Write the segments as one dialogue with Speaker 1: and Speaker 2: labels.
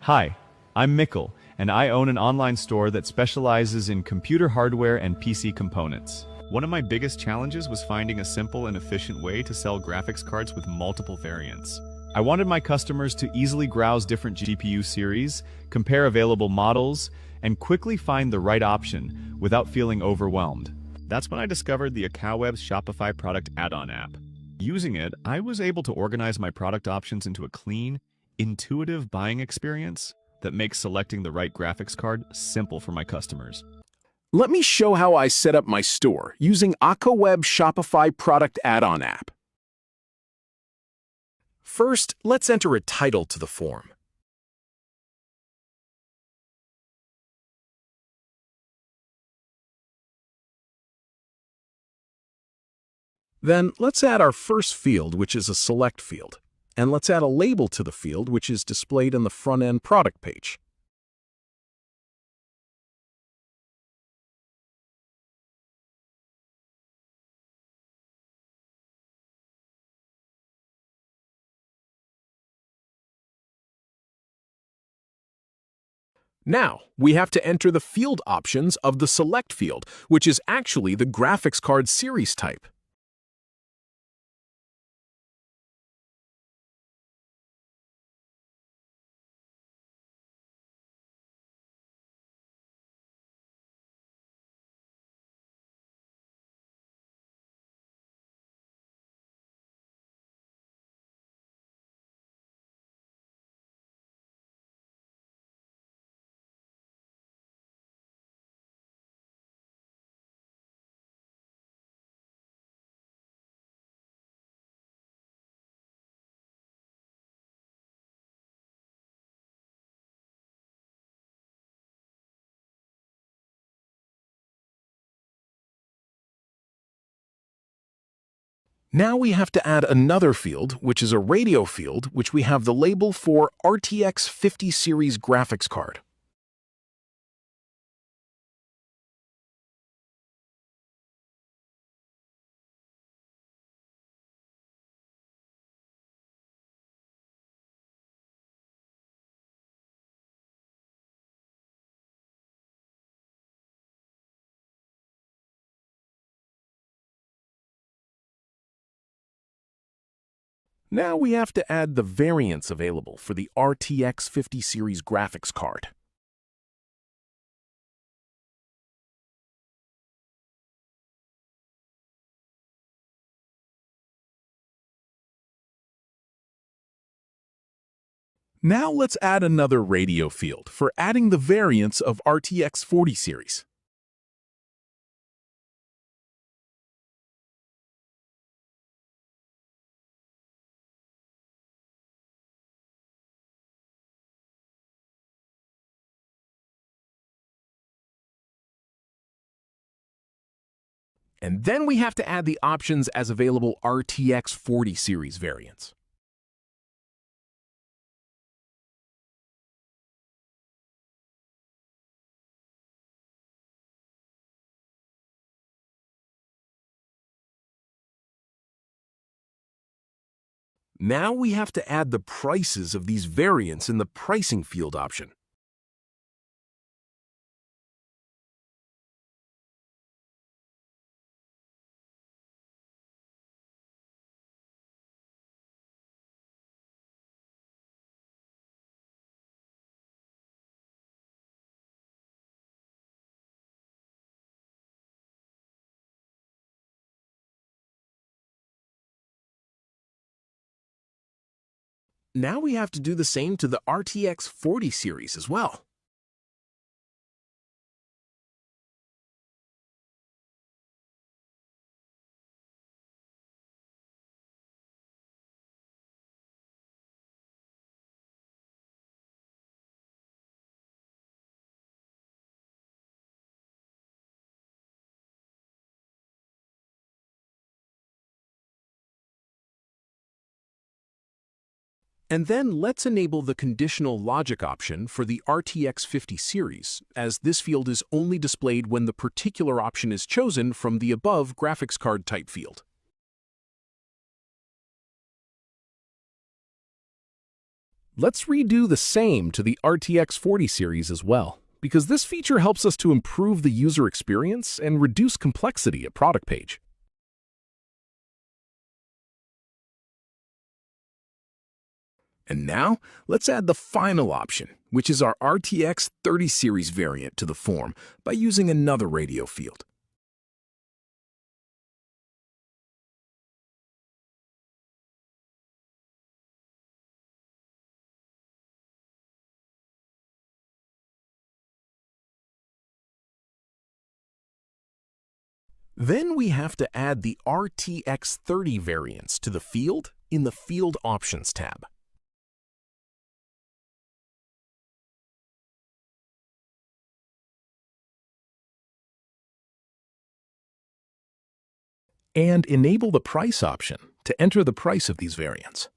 Speaker 1: Hi, I'm Mikkel, and I own an online store that specializes in computer hardware and PC components. One of my biggest challenges was finding a simple and efficient way to sell graphics cards with multiple variants. I wanted my customers to easily browse different GPU series, compare available models, and quickly find the right option without feeling overwhelmed. That's when I discovered the Acowebs Shopify Product Addon app. Using it, I was able to organize my product options into a clean, intuitive buying experience that makes selecting the right graphics card simple for my customers.
Speaker 2: Let me show how I set up my store using Acowebs Shopify Product Addon app. First, let's enter a title to the form. Then, let's add our first field, which is a select field. And let's add a label to the field, which is displayed in the front-end product page. Now, we have to enter the field options of the select field, which is actually the graphics card series type. Now we have to add another field, which is a radio field, which we have the label for RTX 50 series graphics card. Now we have to add the variants available for the RTX 50 series graphics card. Now let's add another radio field for adding the variants of RTX 40 series. And then we have to add the options as available RTX 40 series variants. Now we have to add the prices of these variants in the pricing field option. Now we have to do the same to the RTX 40 series as well. And then let's enable the conditional logic option for the RTX 50 series, as this field is only displayed when the particular option is chosen from the above graphics card type field. let's redo the same to the RTX 40 series as well, because this feature helps us to improve the user experience and reduce complexity at product page. And now, let's add the final option, which is our RTX 30 series variant to the form by using another radio field. Then we have to add the RTX 30 variants to the field in the Field Options tab. And enable the price option to enter the price of these variants.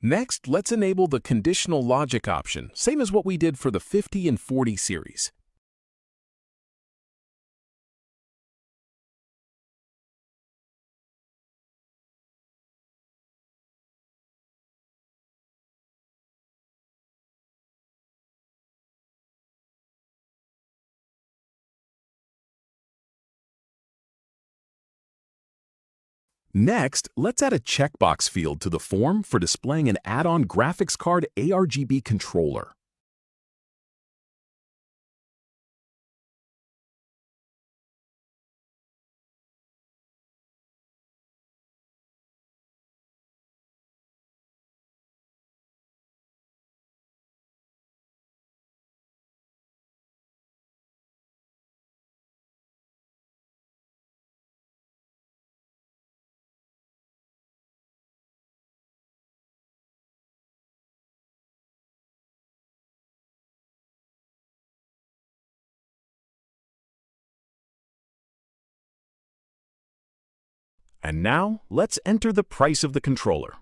Speaker 2: Next, let's enable the Conditional Logic option, same as what we did for the 50 and 40 series. Next, let's add a checkbox field to the form for displaying an add-on graphics card ARGB controller. And now, let's enter the price of the controller.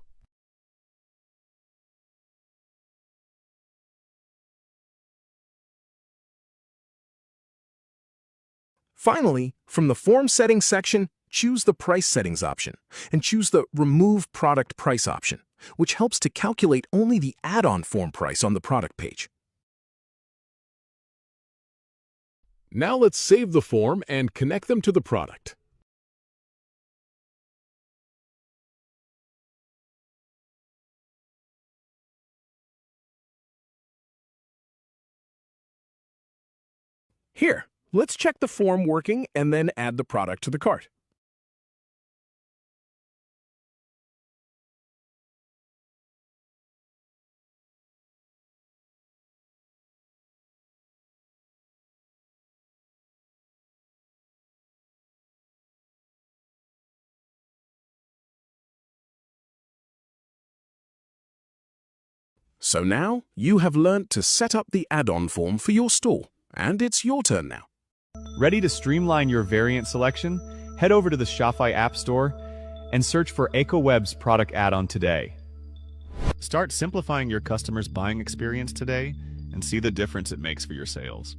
Speaker 2: Finally, from the Form Settings section, choose the Price Settings option and choose the Remove Product Price option, which helps to calculate only the add-on form price on the product page. Now let's save the form and connect them to the product. Here, let's check the form working and then add the product to the cart. So now, you have learnt to set up the add-on form for your store, and it's your turn now.
Speaker 1: Ready to streamline your variant selection? Head over to the Shopify App Store and search for Acowebs Product Addon today. Start simplifying your customers' buying experience today and see the difference it makes for your sales.